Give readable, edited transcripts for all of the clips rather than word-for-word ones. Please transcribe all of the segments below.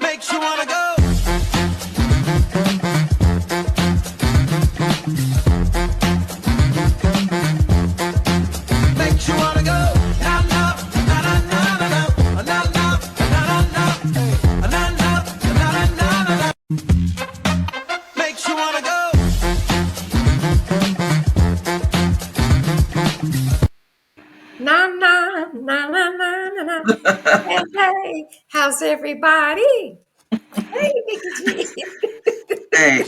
Makes you wanna go. Makes you wanna go. Na na na na na na na na na na na na na na na. Makes you wanna go. Na na na na na na na. Hey, hey, how's everybody? Hey, Mickey G. Hey,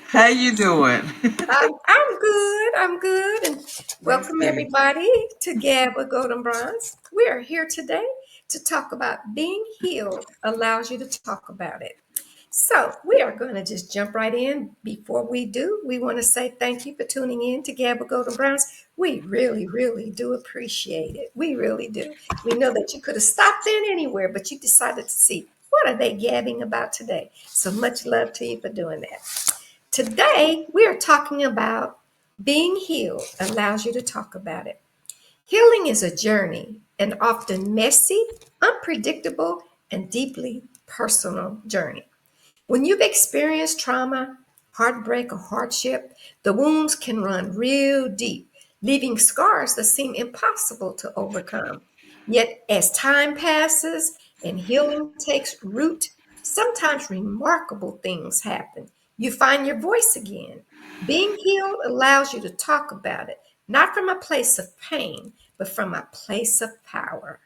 how you doing? I'm good. I'm good. And That's welcome good. everybody to Gab with Golden Bronze. We are here today to talk about being healed allows you to talk about it. So we are going to just jump right in. Before we do, we want to say thank you for tuning in to Gab with Golden Browns. We really, really do appreciate it. We really do. We know that you could have stopped in anywhere, but you decided to see what are they gabbing about today. So much love to you for doing that. Today, we are talking about being healed allows you to talk about it. Healing is a journey, an often messy, unpredictable, and deeply personal journey. When you've experienced trauma, heartbreak, or hardship, the wounds can run real deep, leaving scars that seem impossible to overcome. Yet, as time passes and healing takes root, sometimes remarkable things happen. You find your voice again. Being healed allows you to talk about it, not from a place of pain, but from a place of power.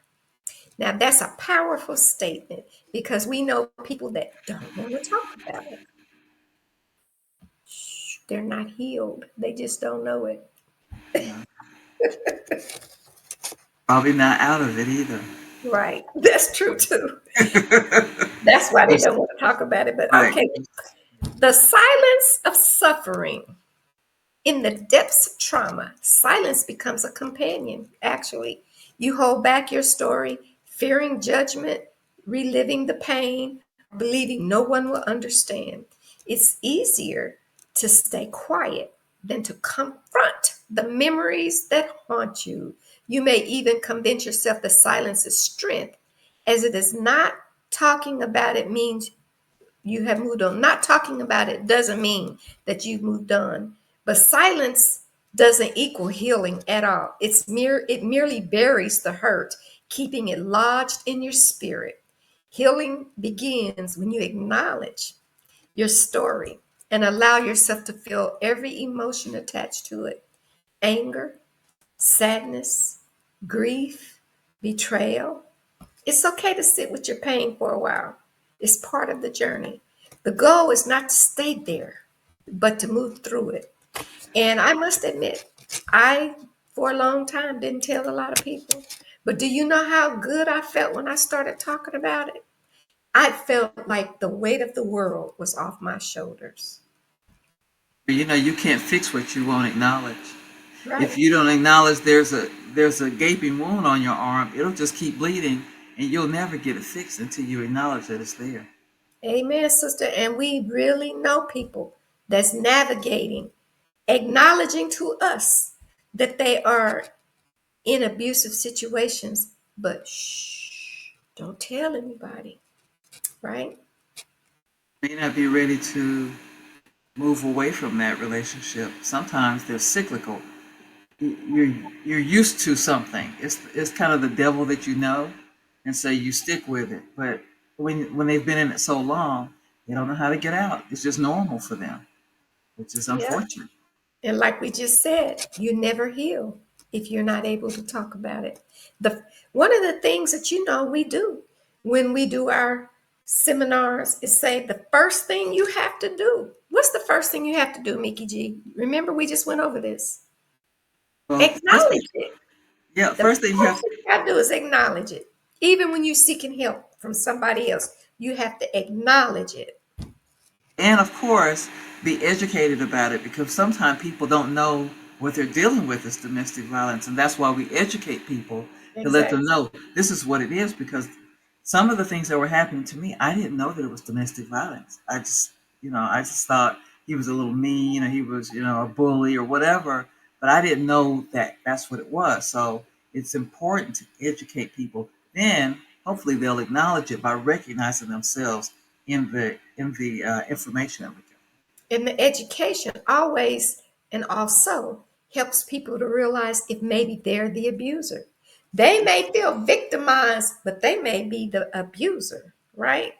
Now, that's a powerful statement because we know people that don't want to talk about it. They're not healed, they just don't know it. Yeah. Probably not out of it either. Right. That's true too. That's why they It's don't want to talk about it. But like, okay, the silence of suffering. In the depths of trauma, silence becomes a companion, actually. You hold back your story, fearing judgment, reliving the pain, believing no one will understand. It's easier to stay quiet than to confront the memories that haunt you. You may even convince yourself that silence is strength, as it is not talking about it means you have moved on. Not talking about it doesn't mean that you've moved on. But silence doesn't equal healing at all. It merely buries the hurt, keeping it lodged in your spirit. Healing begins when you acknowledge your story and allow yourself to feel every emotion attached to it. Anger, sadness, grief, betrayal. It's okay to sit with your pain for a while. It's part of the journey. The goal is not to stay there, but to move through it. And I must admit, I, for a long time, didn't tell a lot of people. But do you know how good I felt when I started talking about it? I felt like the weight of the world was off my shoulders. you can't fix what you won't acknowledge. If Right. you don't acknowledge there's a gaping wound on your arm, it'll just keep bleeding, and you'll never get it fixed until you acknowledge that it's there. Amen, sister. And we really know people that's navigating, acknowledging to us that they are in abusive situations, but shh, don't tell anybody, right? May not be ready to move away from that relationship. Sometimes they're cyclical. You're used to something. It's kind of the devil that you know, and so you stick with it. But when they've been in it so long, they don't know how to get out. It's just normal for them, which is Yeah. unfortunate. And like we just said, you never heal if you're not able to talk about it. The one of the things that we do when we do our seminars is say the first thing you have to do. What's the first thing you have to do, Mickey G? Remember we just went over this. Well, first thing, Acknowledge it. yeah, The first thing you first have, thing you have to do is acknowledge it. Even when you're seeking help from somebody else, you have to acknowledge it. and of course, be educated about it because sometimes people don't know what they're dealing with is domestic violence, and that's why we educate people to let them Exactly. know this is what it is. Because some of the things that were happening to me, I didn't know that it was domestic violence. I just thought he was a little mean or he was, a bully or whatever, but I didn't know that that's what it was. So it's important to educate people. Then hopefully they'll acknowledge it by recognizing themselves in the information that we give. And the education always and also helps people to realize if maybe they're the abuser. They may feel victimized, but they may be the abuser, right?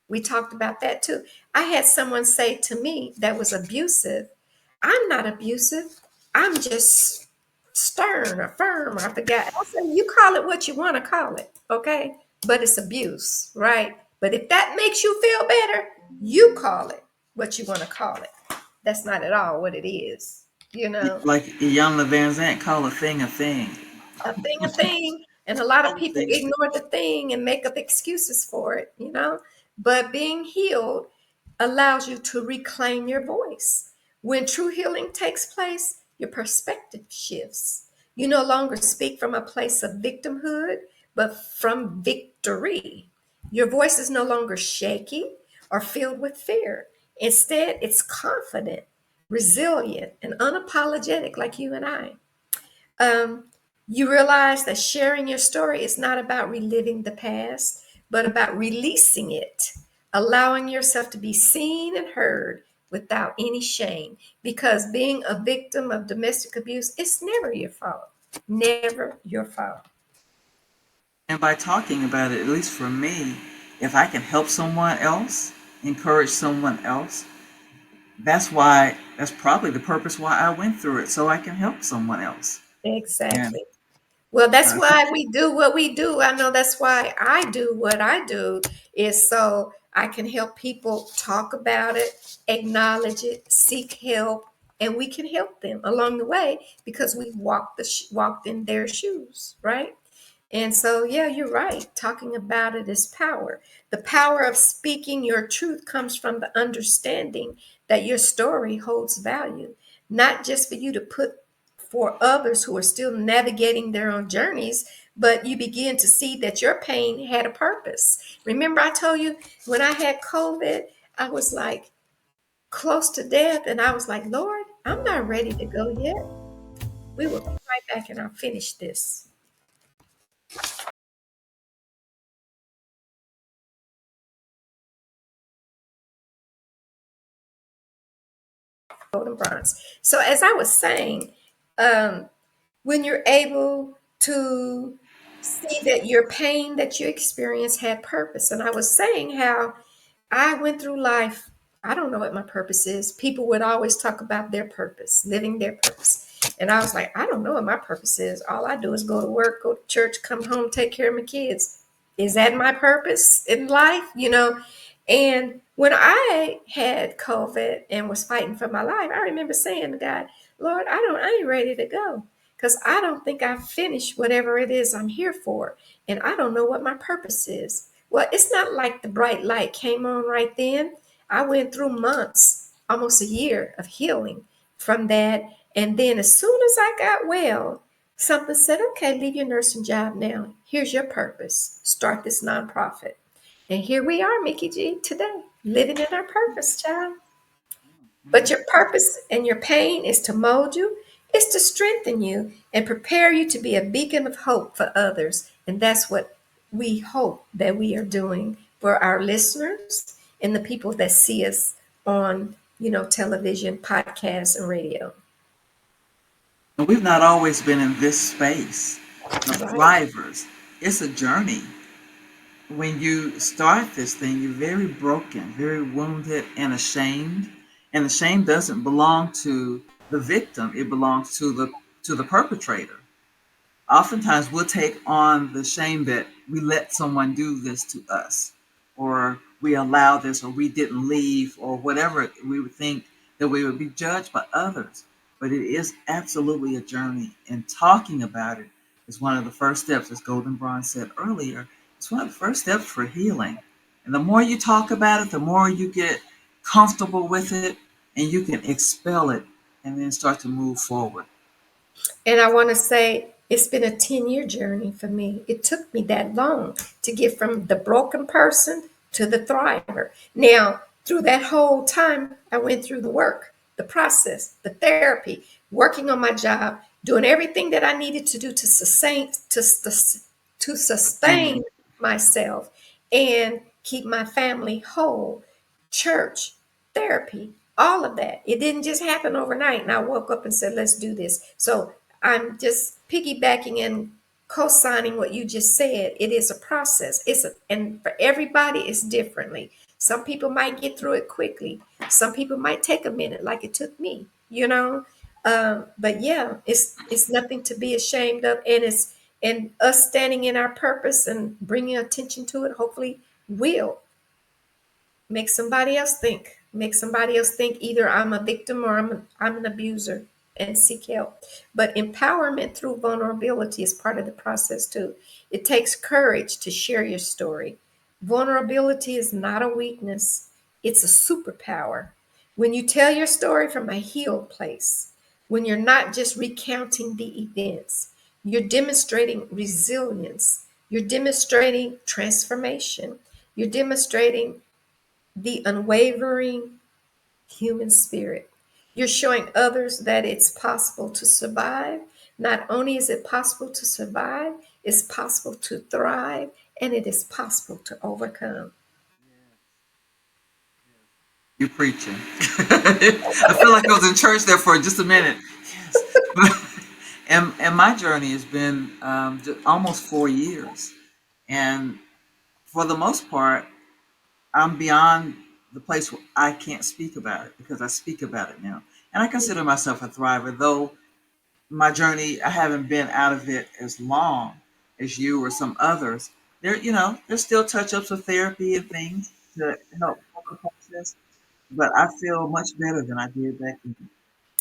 We talked about that too. I had someone say to me that was abusive, I'm not abusive. I'm just stern or firm, or I forgot. I said, you call it what you want to call it, okay? But it's abuse, right? But if that makes you feel better, you call it what you want to call it. That's not at all what it is, you know? Like Iyanla Van Zant, call a thing a thing. A thing. And a lot of Call a people thing a thing. ignore the thing and make up excuses for it, you know? But being healed allows you to reclaim your voice. When true healing takes place, your perspective shifts. You no longer speak from a place of victimhood, but from victory. Your voice is no longer shaky or filled with fear. Instead, it's confident, resilient, and unapologetic, like you and I. um, you realize that sharing your story is not about reliving the past, but about releasing it, allowing yourself to be seen and heard without any shame. Because being a victim of domestic abuse is never your fault. Never your fault. And by talking about it, at least for me, if I can help someone else, encourage someone else, that's probably the purpose why I went through it, so I can help someone else. And Exactly. Well, that's uh, why we do what we do. I know that's why I do what I do, is so I can help people talk about it, acknowledge it, seek help, and we can help them along the way because we walked in their shoes, right? And so, yeah, you're right. Talking about it is power. The power of speaking your truth comes from the understanding that your story holds value, not just for you to put for others who are still navigating their own journeys, but you begin to see that your pain had a purpose. Remember, I told you when I had COVID, I was like close to death, and I was like, Lord, I'm not ready to go yet. We will be right back, and I'll finish this. Golden bronze. So, as I was saying, um, when you're able to see that your pain that you experienced had purpose, and I was saying how I went through life. I don't know what my purpose is. People would always talk about their purpose, living their purpose. And I was like, I don't know what my purpose is. All I do is go to work, go to church, come home, take care of my kids. Is that my purpose in life? You know? And when I had COVID and was fighting for my life, I remember saying to God, Lord, I ain't ready to go because I don't think I've finished whatever it is I'm here for. And I don't know what my purpose is. Well, it's not like the bright light came on right then. I went through months, almost a year of healing from that. And then as soon as I got well, something said, okay, leave your nursing job now. Here's your purpose. Start this nonprofit. And here we are, Mickey G, today, living in our purpose, child. But your purpose and your pain is to mold you, is to strengthen you and prepare you to be a beacon of hope for others. And that's what we hope that we are doing for our listeners and the people that see us on, television, podcasts, and radio. we've not always been in this space of Right. thrivers. It's a journey. When you start this thing, you're very broken, very wounded, and ashamed. And the shame doesn't belong to the victim; it belongs to the perpetrator. Oftentimes we'll take on the shame that we let someone do this to us, or we allow this, or we didn't leave, or whatever. We would think that we would be judged by others. But it is absolutely a journey, and talking about it is one of the first steps. As Golden Braun said earlier, it's one of the first steps for healing. And the more you talk about it, the more you get comfortable with it, and you can expel it and then start to move forward. And I want to say it's been a 10-year journey for me. It took me that long to get from the broken person to the thriver. Now, through that whole time, I went through the work, the process, the therapy, working on my job, doing everything that I needed to do to sustain Sustain it. myself and keep my family whole. Church, therapy, all of that. It didn't just happen overnight and I woke up and said, let's do this. So I'm just piggybacking and co-signing what you just said. It is a process. And for everybody it's differently. Some people might get through it quickly. Some people might take a minute, like it took me, you know. But yeah, it's nothing to be ashamed of, and it's and us standing in our purpose and bringing attention to it. Hopefully, will make somebody else think. Make somebody else think either I'm a victim or I'm an abuser and seek help. But empowerment through vulnerability is part of the process too. It takes courage to share your story. Vulnerability is not a weakness, it's a superpower. When you tell your story from a healed place, when you're not just recounting the events, you're demonstrating resilience, you're demonstrating transformation, you're demonstrating the unwavering human spirit. You're showing others that it's possible to survive. Not only is it possible to survive, it's possible to thrive and it is possible to overcome. You're preaching. I feel like I was in church there for just a minute. Yes. And my journey has been almost 4 years. And for the most part, I'm beyond the place where I can't speak about it because I speak about it now. And I consider myself a thriver, though my journey, I haven't been out of it as long as you or some others. There's still touch ups of therapy and things to help the process, but I feel much better than I did back then.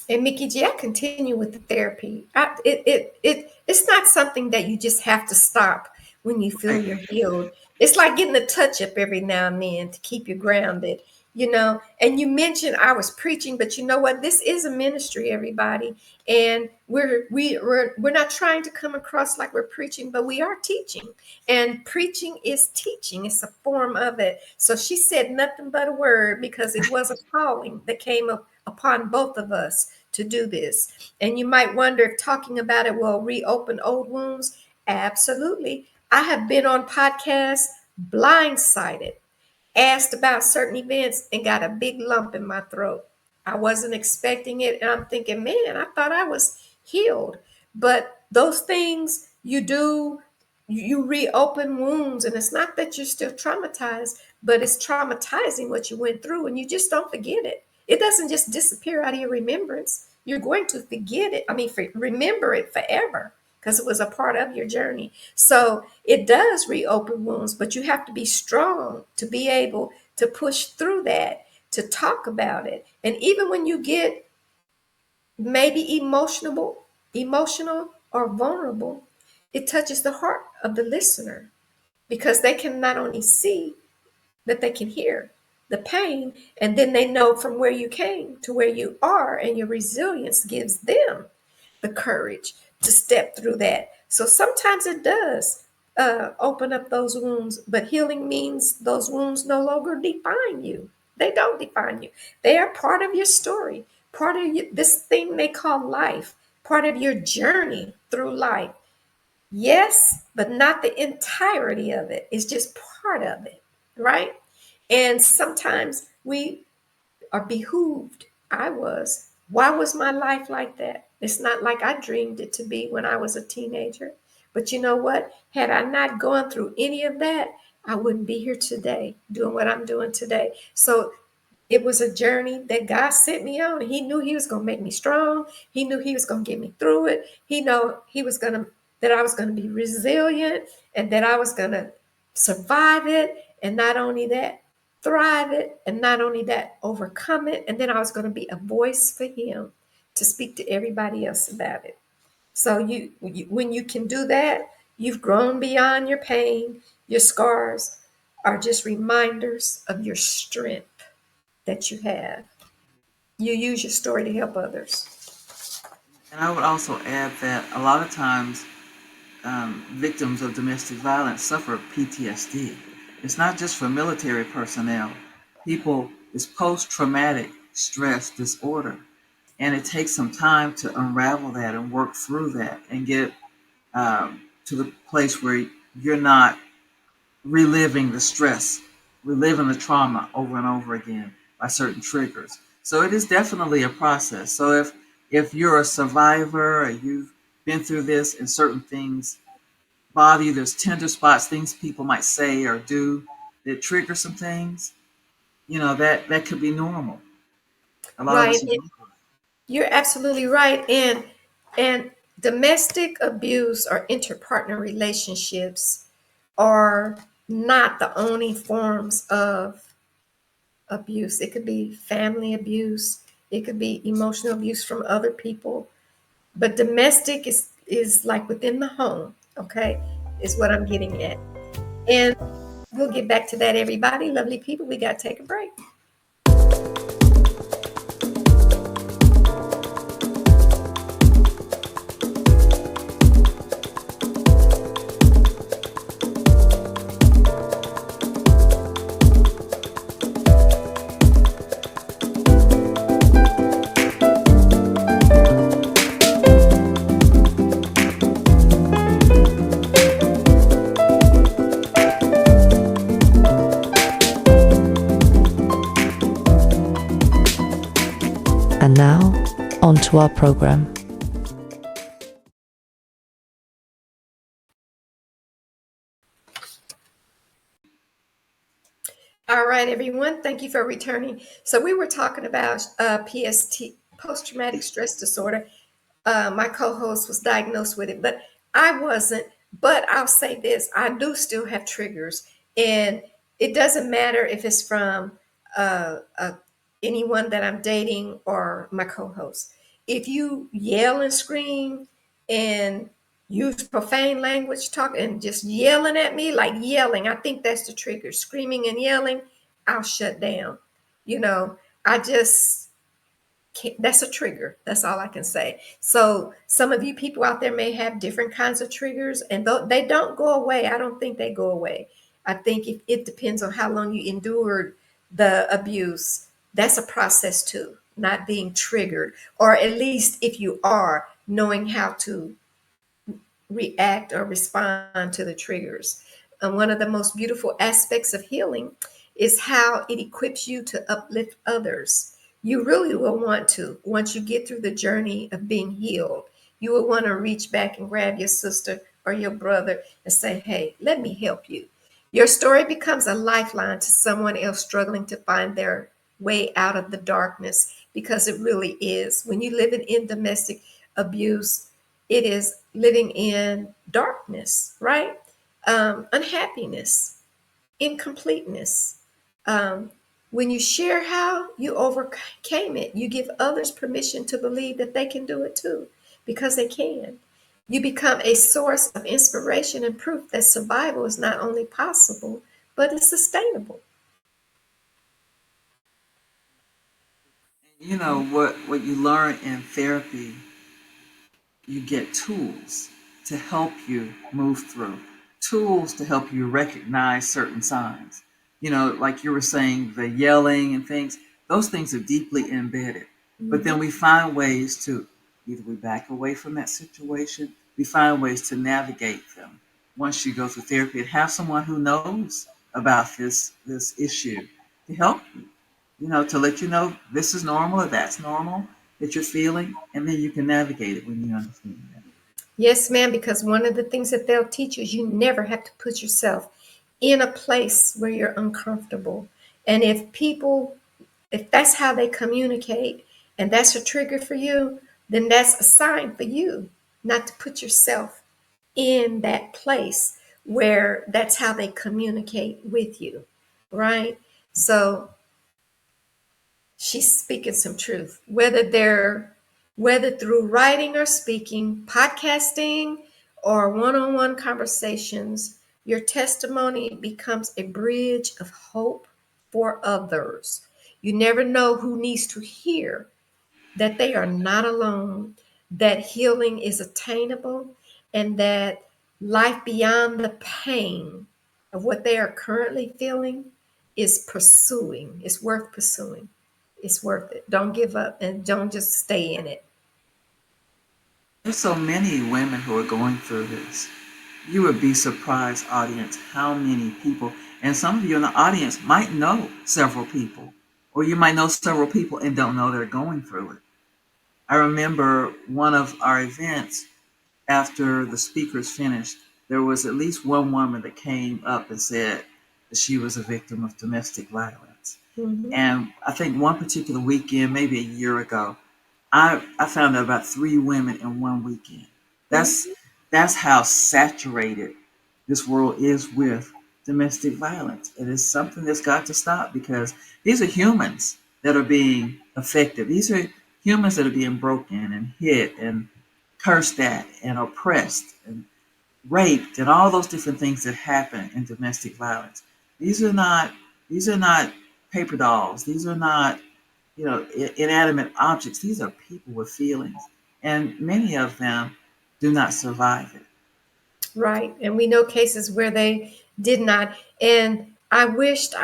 And Mickey G, I continue with the therapy. It's not something that you just have to stop when you feel Right. you're healed. It's like getting a touch up every now and then to keep you grounded, you know. And you mentioned I was preaching, but you know what? This is a ministry, everybody, and we're not trying to come across like we're preaching, but we are teaching. And preaching is teaching. It's a form of it. So she said nothing but a word because it was a calling that came up upon both of us to do this. And you might wonder if talking about it will reopen old wounds. Absolutely. I have been on podcasts blindsided, asked about certain events, and got a big lump in my throat. I wasn't expecting it. And I'm thinking, man, I thought I was healed. But those things you do, you reopen wounds. And it's not that you're still traumatized, but it's traumatizing what you went through. And you just don't forget it. It doesn't just disappear out of your remembrance. You're going to forget it. I mean, remember it forever because it was a part of your journey. So it does reopen wounds, but you have to be strong to be able to push through that, to talk about it. And even when you get maybe emotional or vulnerable, it touches the heart of the listener because they can not only see, but they can hear the pain, and then they know from where you came to where you are, and your resilience gives them the courage to step through that. So sometimes it does open up those wounds, but healing means those wounds no longer define you. They don't define you. They are part of your story, part of this thing they call life, part of your journey through life. Yes, but not the entirety of it. It's just part of it, right? And sometimes we are behooved. I was. Why was my life like that? It's not like I dreamed it to be when I was a teenager. But you know what? Had I not gone through any of that, I wouldn't be here today doing what I'm doing today. So it was a journey that God sent me on. He knew He was going to make me strong. He knew He was going to get me through it. He know He was going to that I was going to be resilient and that I was going to survive it. And not only that, thrive it. And not only that, overcome it. And then I was going to be a voice for Him to speak to everybody else about it. So when you can do that, you've grown beyond your pain. Your scars are just reminders of your strength that you have. You use your story to help others. And I would also add that a lot of times victims of domestic violence suffer PTSD. It's not just for military personnel. People, it's post traumatic stress disorder. And it takes some time to unravel that and work through that and get to the place where you're not reliving the stress, reliving the trauma over and over again by certain triggers. So it is definitely a process. So if you're a survivor or you've been through this and certain things bother you, there's tender spots, things people might say or do that trigger some things, that could be normal. A lot of Right. us are And going through you're absolutely right. And domestic abuse or interpartner relationships are not the only forms of abuse. It could be family abuse, it could be emotional abuse from other people. But domestic is like within the home, okay? Is what I'm getting at. And we'll get back to that, everybody. Lovely people, we got to take a break. And now, on to our program. All right, everyone. Thank you for returning. So we were talking about PST, post-traumatic stress disorder. My co-host was diagnosed with it, but I wasn't. But I'll say this: I do still have triggers, and it doesn't matter if it's from anyone that I'm dating or my co-host. If you yell and scream and use profane language, talk and just yelling at me, like yelling, I think that's the trigger. Screaming and yelling, I'll shut down. You know, I just that's a trigger. That's all I can say. So some of you people out there may have different kinds of triggers, and they don't go away. I don't think they go away. I think it depends on how long you endured the abuse. That's a process too, not being triggered, or at least if you are knowing how to react or respond to the triggers. And one of the most beautiful aspects of healing is how it equips you to uplift others. You really will want to, once you get through the journey of being healed, you will want to reach back and grab your sister or your brother and say, hey, let me help you. Your story becomes a lifeline to someone else struggling to find their way out of the darkness, because it really is. When you live in domestic abuse, it is living in darkness, right? Unhappiness, incompleteness. Um, when you share how you overcame it, you give others permission to believe that they can do it too, because they can. You become a source of inspiration and proof that survival is not only possible, but it's sustainable. it. What you learn in therapy, you get tools to help you move through, tools to help you recognize certain signs. Like you were saying, the yelling and things, those things are deeply embedded. But then we find ways to either we back away from that situation, we find ways to navigate them once you go through therapy and have someone who knows about this issue to help you, to let you know this is normal or that's normal that you're feeling, and then you can navigate it when you understand that. Yes, ma'am, because one of the things that they'll teach you is you never have to put yourself in a place where you're uncomfortable. And if that's how they communicate and that's a trigger for you, then that's a sign for you not to put yourself in that place where that's how they communicate with you, right? So she's speaking some truth, whether through writing or speaking, podcasting, or one-on-one conversations. Your testimony becomes a bridge of hope for others. You never know who needs to hear that they are not alone, that healing is attainable, and that life beyond the pain of what they are currently feeling is pursuing. It's worth pursuing. It's worth it. Don't give up and don't just stay in it. There's so many women who are going through this. You would be surprised, audience, how many people, and some of you in the audience might know several people, or you might know several people and don't know they're going through it. I remember one of our events, after the speakers finished, there was at least one woman that came up and said that she was a victim of domestic violence. Mm-hmm. And I think one particular weekend, maybe a year ago, I found out about three women in one weekend. That's Mm-hmm. that's how saturated this world is with domestic violence. It is something that's got to stop because these are humans that are being affected. These are humans that are being broken and hit and cursed at and oppressed and raped and all those different things that happen in domestic violence. These are not these are not paper dolls. These are not, inanimate objects. These are people with feelings, and many of them do not survive it. Right. And we know cases where they did not. And I wished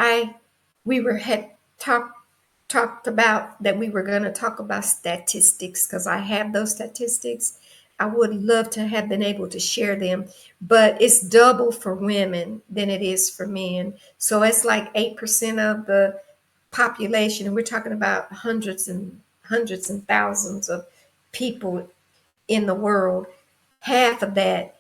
we were had talked about that we were going to talk about statistics because I have those statistics. I would love to have been able to share them, but it's double for women than it is for men. So it's like 8% of the population, and we're talking about hundreds and thousands of people in the world, half of that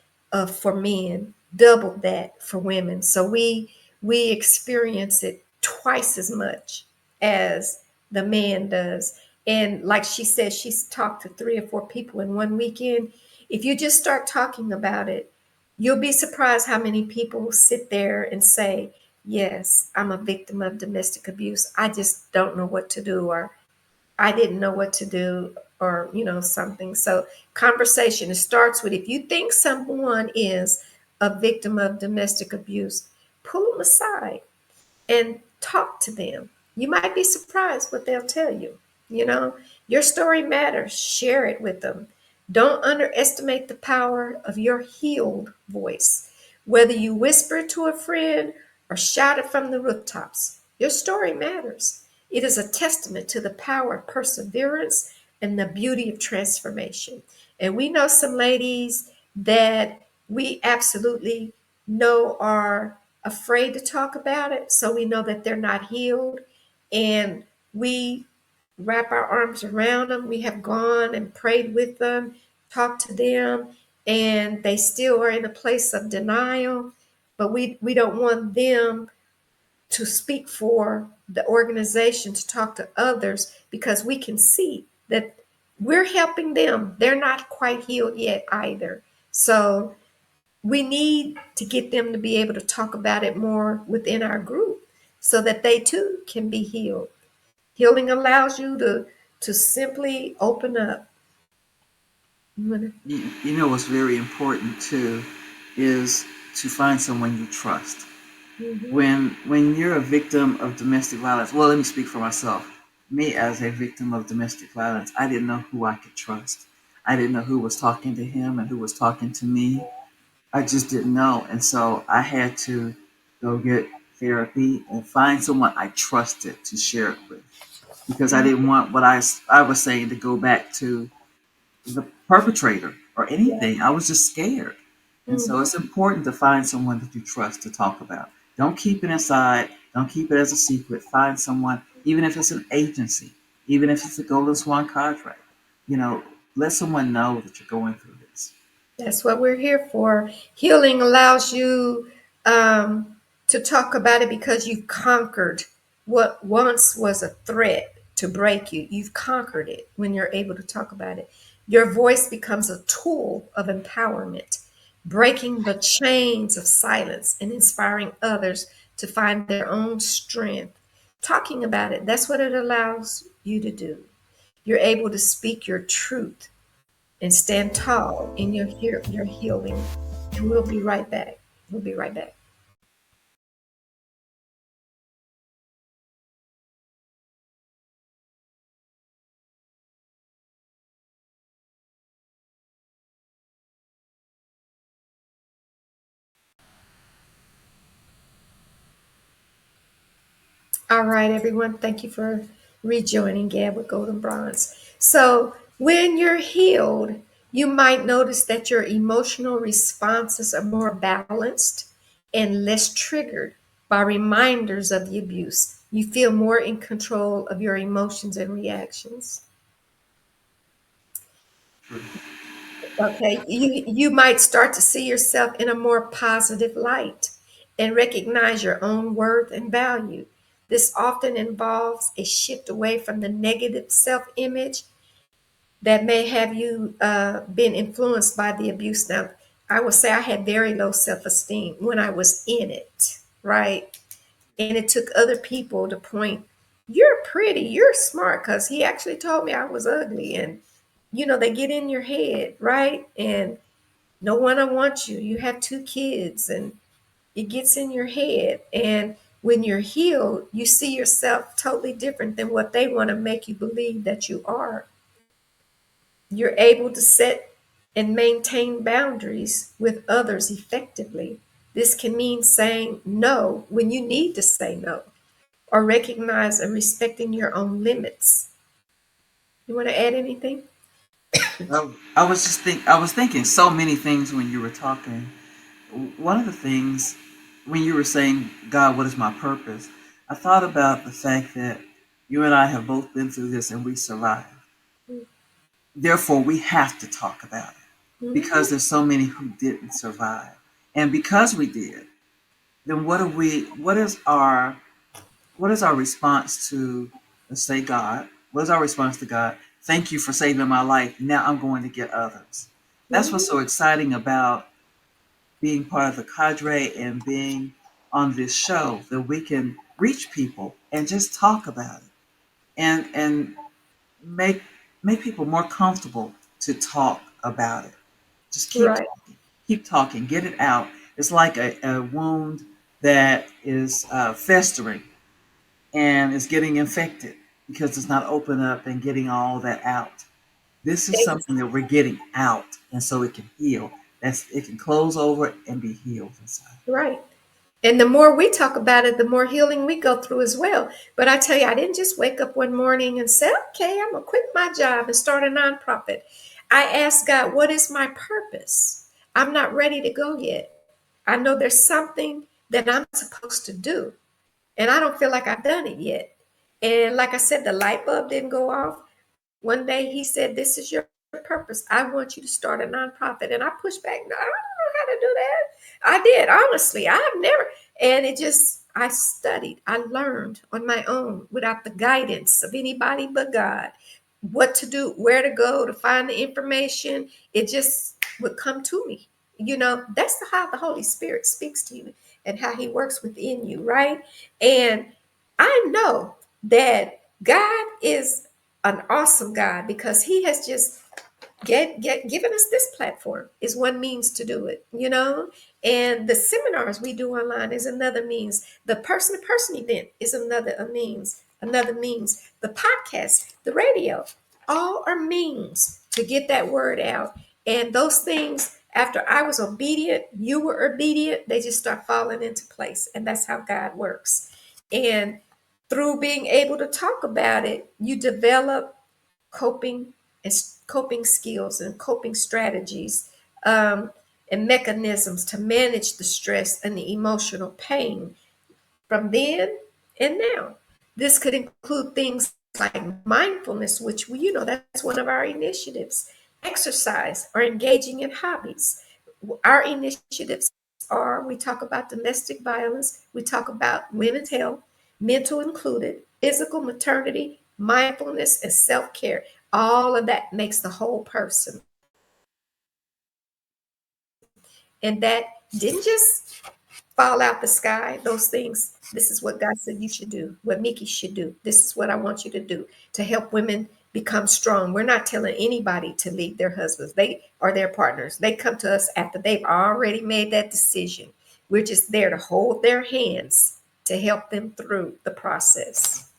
for men, double that for women. So we experience it twice as much as the man does. And like she said, she's talked to 3 or 4 people in one weekend. If you just start talking about it, you'll be surprised how many people sit there and say, yes, I'm a victim of domestic abuse. I just don't know what to do, or I didn't know what to do, or, something. So, conversation, it starts with if you think someone is a victim of domestic abuse, pull them aside and talk to them. You might be surprised what they'll tell you. You know, your story matters. Share it with them. Don't underestimate the power of your healed voice. Whether you whisper to a friend or shout it from the rooftops, your story matters. It is a testament to the power of perseverance and the beauty of transformation. And we know some ladies that we absolutely know are afraid to talk about it. So we know that they're not healed. And we wrap our arms around them. We have gone and prayed with them, talked to them, and they still are in a place of denial. But we don't want them to speak for the organization, to talk to others, because we can see that we're helping them. They're not quite healed yet either. So we need to get them to be able to talk about it more within our group so that they too can be healed. Healing allows you to simply open up. You know what's very important too is to find someone you trust. Mhm. When you're a victim of domestic violence, well, let me speak for myself. Me as a victim of domestic violence, I didn't know who I could trust. I didn't know who was talking to him and who was talking to me. I just didn't know. And so I had to go get therapy and find someone I trusted to share it with because I didn't want what I was saying to go back to the perpetrator or Yeah. anything. I was just scared. And so Mhm. it's important to find someone that you trust to talk about. Don't keep it inside. Don't keep it as a secret. Find someone, even if it's an agency, even if it's a Golden Swan contract. You know, let someone know that you're going through this. That's what we're here for. Healing allows you to talk about it because you've conquered what once was a threat to break you. You've conquered it when you're able to talk about it. Your voice becomes a tool of empowerment, breaking the chains of silence and inspiring others to find their own strength. Talking about it, that's what it allows you to do. You're able to speak your truth and stand tall in your healing. And we'll be right back. We'll be right back. All right, everyone. Thank you for rejoining Gab with Golden Bronze. So when you're healed, You might notice that your emotional responses are more balanced and less triggered by reminders of the abuse. You feel more in control of your emotions and reactions. True. Okay, you might start to see yourself in a more positive light and recognize your own worth and value. This often involves a shift away from the negative self-image that may have you been influenced by the abuse. Now, I would say I had very low self-esteem when I was in it, right? And it took other people to point, you're pretty, you're smart, because he actually told me I was ugly. And they get in your head, right? And no one wants you. You have two kids, and it gets in your head. And when you're healed, you see yourself totally different than what they want to make you believe that you are. You're able to set and maintain boundaries with others effectively. This can mean saying no when you need to say no, or recognize and respecting your own limits. You want to add anything? I was thinking so many things when you were talking. One of the things when you were saying, God, what is my purpose? I thought about the fact that you and I have both been through this and we survived. Therefore, we have to talk about it Mhm. because there's so many who didn't survive. And because we did, then what is our response to, let's say, God? What is our response to God? Thank you for saving my life. Now I'm going to get others. That's what's Mhm. so exciting about being part of the cadre and being on this show, that we can reach people and just talk about it and make people more comfortable to talk about it. Just Right, keep talking, get it out. It's like a wound that is festering and is getting infected because it's not open up and getting all that out. This is Ex- something that we're getting out, and so it can heal. It can close over and be healed inside. right. And the more we talk about it, the more healing we go through as well. But I tell you, I didn't just wake up one morning and say, okay, I'm going to quit my job and start a nonprofit. I asked God, what is my purpose? I'm not ready to go yet. I know there's something that I'm supposed to do, and I don't feel like I've done it yet. And like I said, the light bulb didn't go off. One day he said, this is your purpose. I want you to start a nonprofit. And I pushed back. No, I don't know how to do that. I did, honestly. I have never. And I studied, I learned on my own without the guidance of anybody but God what to do, where to go to find the information. It just would come to me. That's how the Holy Spirit speaks to you and how he works within you, right? And I know that God is an awesome God because he has just given us this platform is one means to do it. And the seminars we do online is another means. The person to person event is another means. The podcast, the radio, all are means to get that word out. And those things, after I was obedient, you were obedient, they just start falling into place. And that's how God works. And through being able to talk about it, you develop coping and coping skills and coping strategies, and mechanisms to manage the stress and the emotional pain from then and now. This could include things like mindfulness, which that's one of our initiatives, exercise, or engaging in hobbies. Our initiatives are, we talk about domestic violence, we talk about women's health, mental included, physical, maternity, mindfulness, and self-care. All of that makes the whole person. And that didn't just fall out the sky, those things. This is what God said you should do, what Mickey should do. This is what I want you to do to help women become strong. We're not telling anybody to leave their husbands, they or their partners. They come to us after they've already made that decision. We're just there to hold their hands to help them through the process.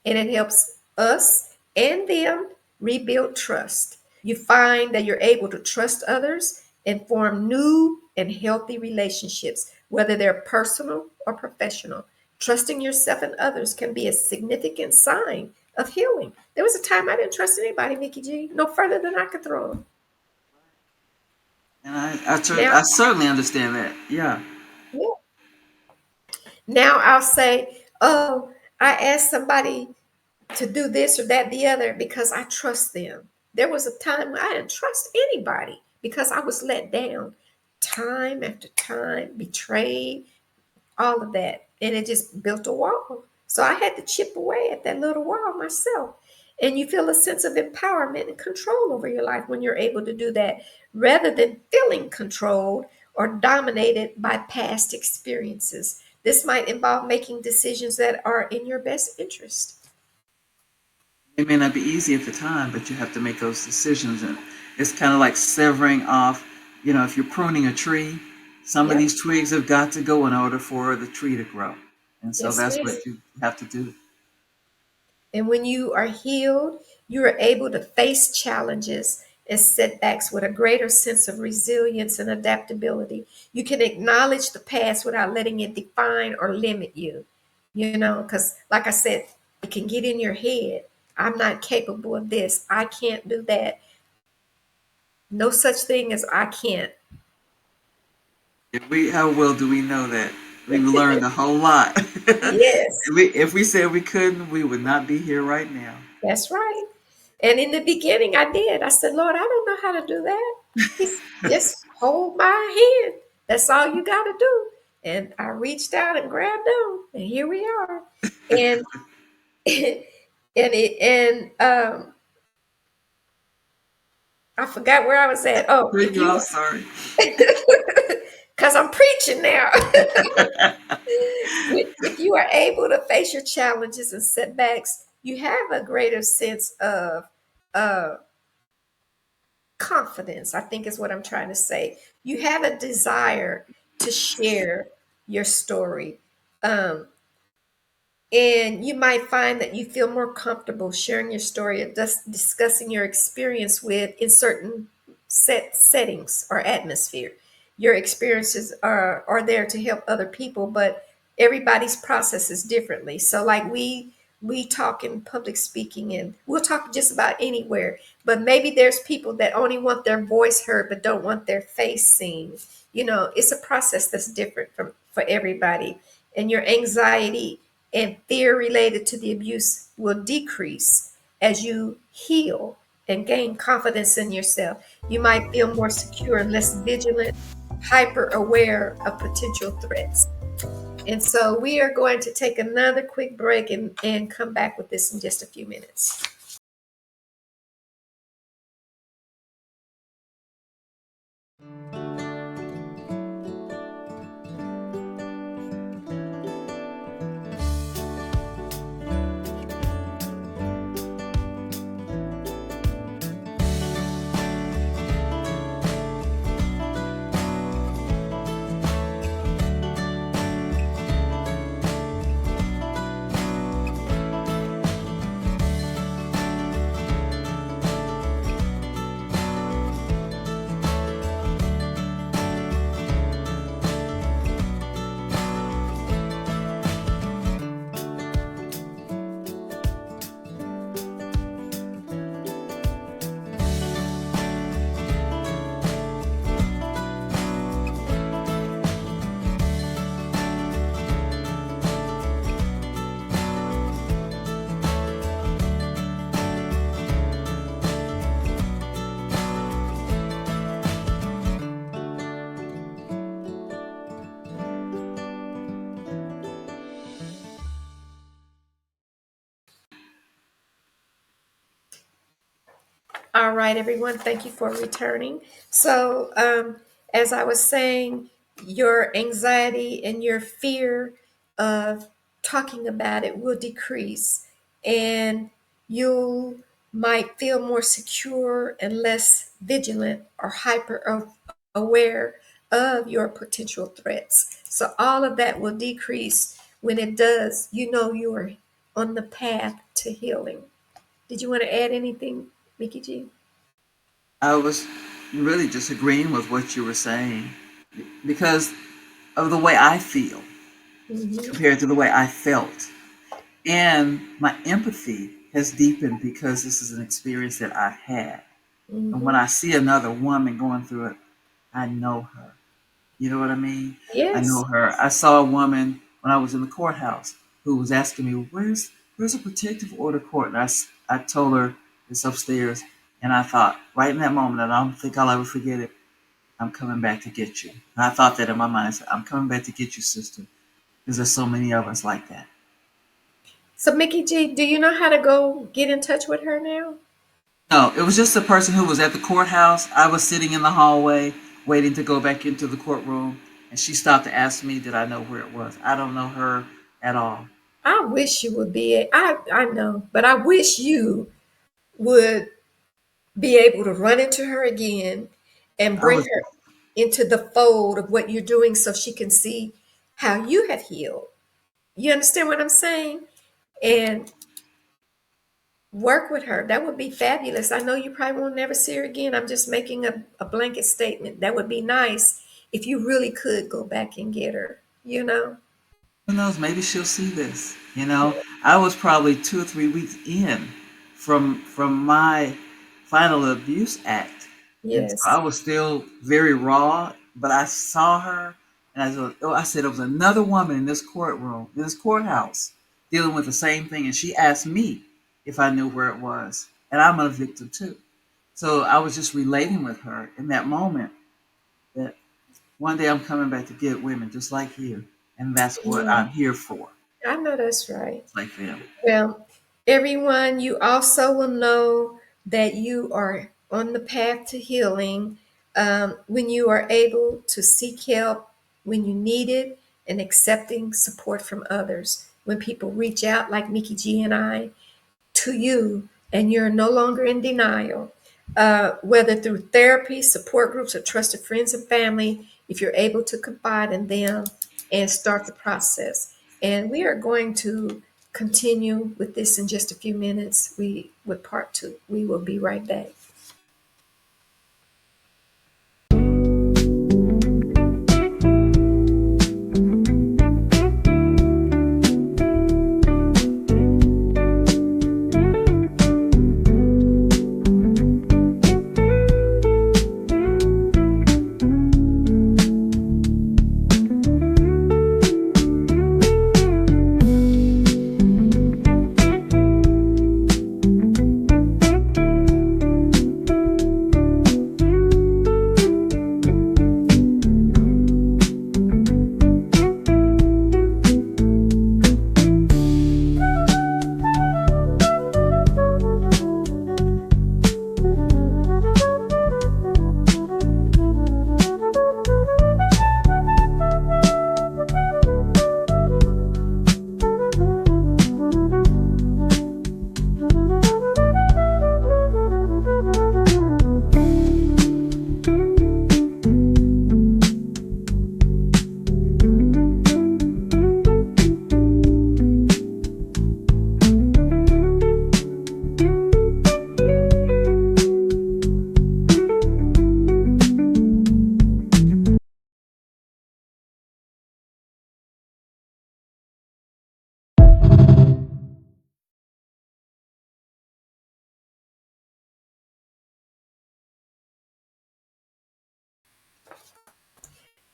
And it helps us and them rebuild trust. You find that you're able to trust others and form new and healthy relationships, whether they're personal or professional. Trusting yourself and others can be a significant sign of healing. There was a time I didn't trust anybody, Nikki G, no further than I could throw them. And Now, I certainly understand that. Yeah. yeah. Now I'll say, oh, I asked somebody to do this or that, the other, because I trust them. There was a time when I didn't trust anybody because I was let down time after time, betrayed, all of that. And it just built a wall. So I had to chip away at that little wall myself. And you feel a sense of empowerment and control over your life when you're able to do that, rather than feeling controlled or dominated by past experiences. This might involve making decisions that are in your best interest. It may not be easy at the time, but you have to make those decisions. And it's kind of like severing off, if you're pruning a tree, some of Yep. these twigs have got to go in order for the tree to grow. And so Yes, that's ma'am. what you have to do. And when you are healed, you are able to face challenges and setbacks with a greater sense of resilience and adaptability. You can acknowledge the past without letting it define or limit you, because like I said, it can get in your head. I'm not capable of this. I can't do that. No such thing as I can't. How well do we know that? We've learned a whole lot. Yes, If we said we couldn't, we would not be here right now. that's right. And in the beginning, I did. I said, Lord, I don't know how to do that. He's just hold my hand. That's all you got to do. And I reached out and grabbed them, and here we are. And and I forgot where I was at. Oh, There you go. I'm sorry. because I'm preaching now. If you are able to face your challenges and setbacks, you have a greater sense of uh, confidence, I think is what I'm trying to say. You have a desire to share your story. Um, and you might find that you feel more comfortable sharing your story or just discussing your experience with in certain settings or atmosphere. Your experiences are there to help other people, but everybody's process is differently. So like we talk in public speaking, and we'll talk just about anywhere, but maybe there's people that only want their voice heard but don't want their face seen. It's a process that's different for everybody. And your anxiety and fear related to the abuse will decrease as you heal and gain confidence in yourself. You might feel more secure and less vigilant, hyper aware of potential threats. And so we are going to take another quick break and come back with this in just a few minutes. All right, everyone, thank you for returning. So, as I was saying, your anxiety and your fear of talking about it will decrease, and you might feel more secure and less vigilant or hyper aware of your potential threats. So, all of that will decrease. When it does, you are on the path to healing. Did you want to add anything, Mickey G? I was really just agreeing with what you were saying because of the way I feel Mm-hmm. compared to the way I felt. And my empathy has deepened because this is an experience that I had. And when Mm-hmm. I see another woman going through it, I know her. You know what I mean? I know Yes. her. I saw a woman when I was in the courthouse who was asking me, "Where's a protective order court?" And I told her it's upstairs. And I thought, right in that moment, and I don't think I'll ever forget it. I'm coming back to get you. And I thought that in my mind. I said, I'm coming back to get you, sister, because there's so many of us like that. So, Mickey G, do you know how to go get in touch with her now? No, it was just a person who was at the courthouse. I was sitting in the hallway waiting to go back into the courtroom, and she stopped to ask me, did I know where it was? I don't know her at all. I wish you would be. I know, but I wish you would be able to run into her again and I bring was, her into the fold of what you're doing so she can see how you have healed. You understand what I'm saying? And work with her. That would be fabulous. I know you probably won't never see her again. I'm just making a blanket statement. That would be nice if you really could go back and get her, you know? who knows, maybe she'll see this. I was probably 2 or 3 weeks in from my final abuse act. And so I Yes. was still very raw, but I saw her and I said, it was another woman in this courtroom, in this courthouse, dealing with the same thing. And she asked me if I knew where it was. And I'm a victim too. So I was just relating with her in that moment that one day I'm coming back to get women just like you. And that's what Yeah, I'm here for. I know that's right. Like them. Well, everyone, you also will know that you are on the path to healing when you are able to seek help when you need it and accepting support from others. When people reach out, like Mickey G and I, to you, and you're no longer in denial, whether through therapy, support groups, or trusted friends and family, if you're able to confide in them and start the process. And we are going to continue with this in just a few minutes. With part two. We will be right back.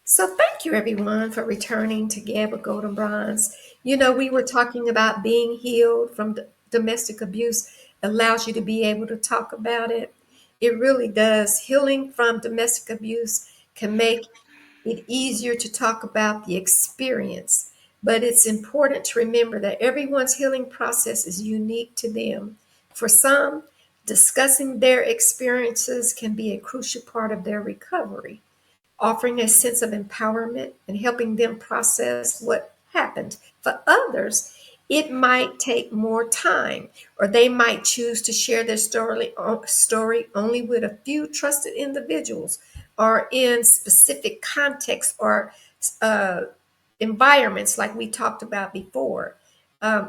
So thank you everyone for returning to Gabba Golden Bronze. You know, we were talking about being healed from domestic abuse allows you to be able to talk about it. It really does. Healing from domestic abuse can make it easier to talk about the experience. But it's important to remember that everyone's healing process is unique to them. For some, discussing their experiences can be a crucial part of their recovery, offering a sense of empowerment and helping them process what happened. For others, it might take more time, or they might choose to share their story only with a few trusted individuals or in specific contexts or uh, environments like we talked about before.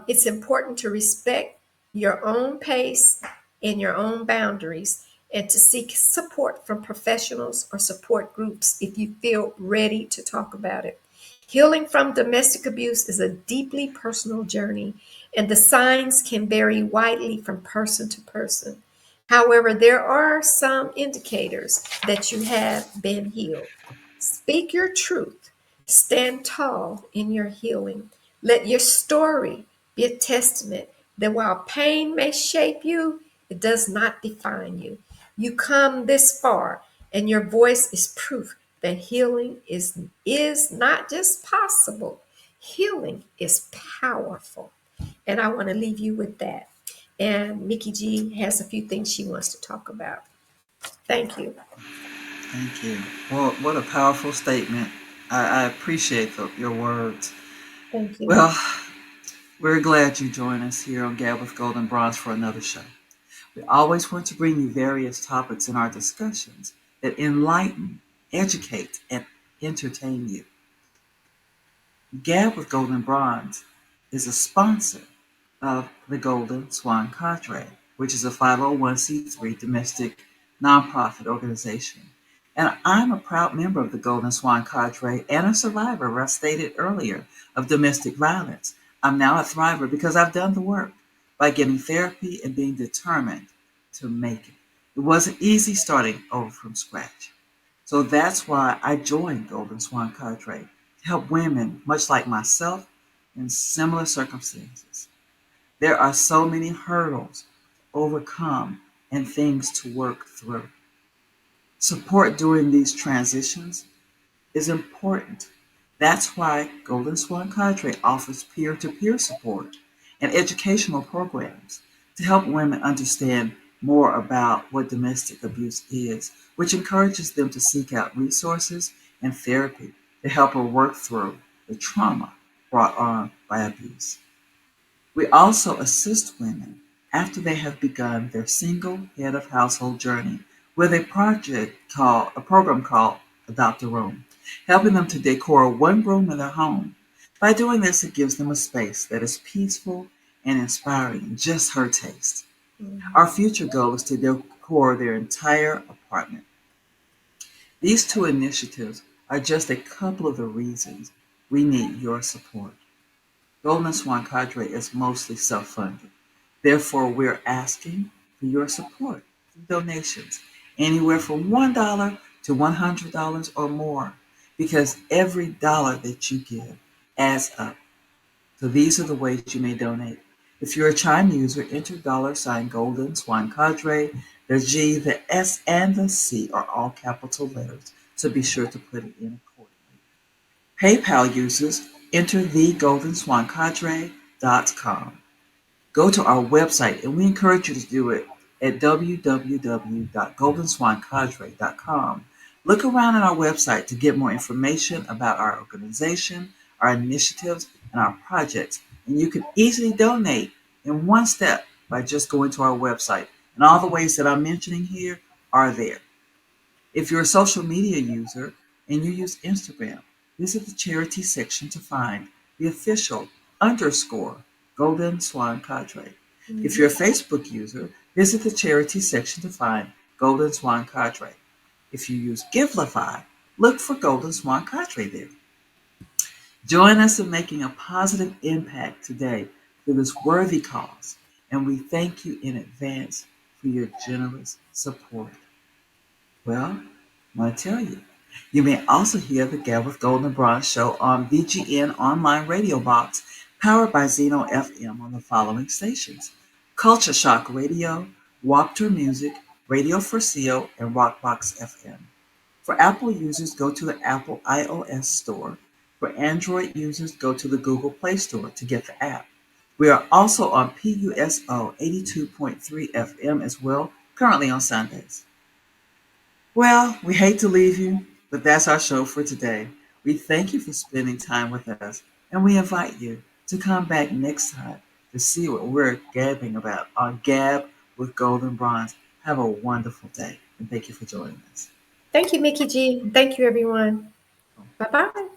It's important to respect your own pace and your own boundaries and to seek support from professionals or support groups if you feel ready to talk about it. Healing from domestic abuse is a deeply personal journey, and the signs can vary widely from person to person. However, there are some indicators that you have been healed. Speak your truth. Stand tall in your healing. Let your story be a testament that while pain may shape you, it does not define you. You come this far, and your voice is proof that healing is not just possible, healing is powerful. And I want to leave you with that. And Mickey G has a few things she wants to talk about. Thank you. Thank you. Well, what a powerful statement. I appreciate your words. Thank you. Well, we're glad you joined us here on Gab with Gold and Bronze for another show. We always want to bring you various topics in our discussions that enlighten, educate, and entertain you. Gab with Gold and Bronze is a sponsor of the Golden Swan Cadre, which is a 501c3 domestic nonprofit organization. And I'm a proud member of the Golden Swan Cadre and a survivor, as I stated earlier, of domestic violence. I'm now a thriver because I've done the work by getting therapy and being determined to make it. It wasn't easy starting over from scratch. So that's why I joined Golden Swan Cadre to help women, much like myself, in similar circumstances. There are so many hurdles to overcome and things to work through. Support during these transitions is important. That's why Golden Swan Cadre offers peer to peer support and educational programs to help women understand more about what domestic abuse is, which encourages them to seek out resources and therapy to help her work through the trauma brought on by abuse. We also assist women after they have begun their single head of household journey with a program called Adopt a Room, helping them to decor one room in their home. By doing this, it gives them a space that is peaceful and inspiring, just her taste. Our future goal is to decor their entire apartment. These two initiatives are just a couple of the reasons we need your support. Golden Swan Cadre is mostly self-funded. Therefore, we're asking for your support through donations, anywhere from $1 to $100 or more, because every dollar that you give adds up. So these are the ways you may donate. If you're a Chime user, enter $ Golden Swan Cadre. The G, the S, and the C are all capital letters, so be sure to put it in accordingly. PayPal users, enter thegoldenswancadre.com. Go to our website, and we encourage you to do it at www.goldenswancadre.com. Look around at our website to get more information about our organization, our initiatives, and our projects. And you can easily donate in one step by just going to our website. And all the ways that I'm mentioning here are there. If you're a social media user and you use Instagram, visit the charity section to find the official _ Golden Swan Cadre. If you're a Facebook user, visit the charity section to find Golden Swan Cadre. If you use Givelify, look for Golden Swan Cadre there. Join us in making a positive impact today for this worthy cause, and we thank you in advance for your generous support. Well, I want to tell you, you may also hear the Gab with Gold and Bronze show on VGN online radio box powered by Zeno FM on the following stations: Culture Shock Radio, Wapter Music, Radio Forcio, and Rockbox FM. For Apple users, go to the Apple iOS Store. For Android users, go to the Google Play Store to get the app. We are also on PUSO 82.3 FM as well, currently on Sundays. Well, we hate to leave you, but that's our show for today. We thank you for spending time with us, and we invite you to come back next time to see what we're gabbing about on Gab with Gold and Bronze. Have a wonderful day, and thank you for joining us. Thank you, Mickey G. Thank you, everyone. Bye bye.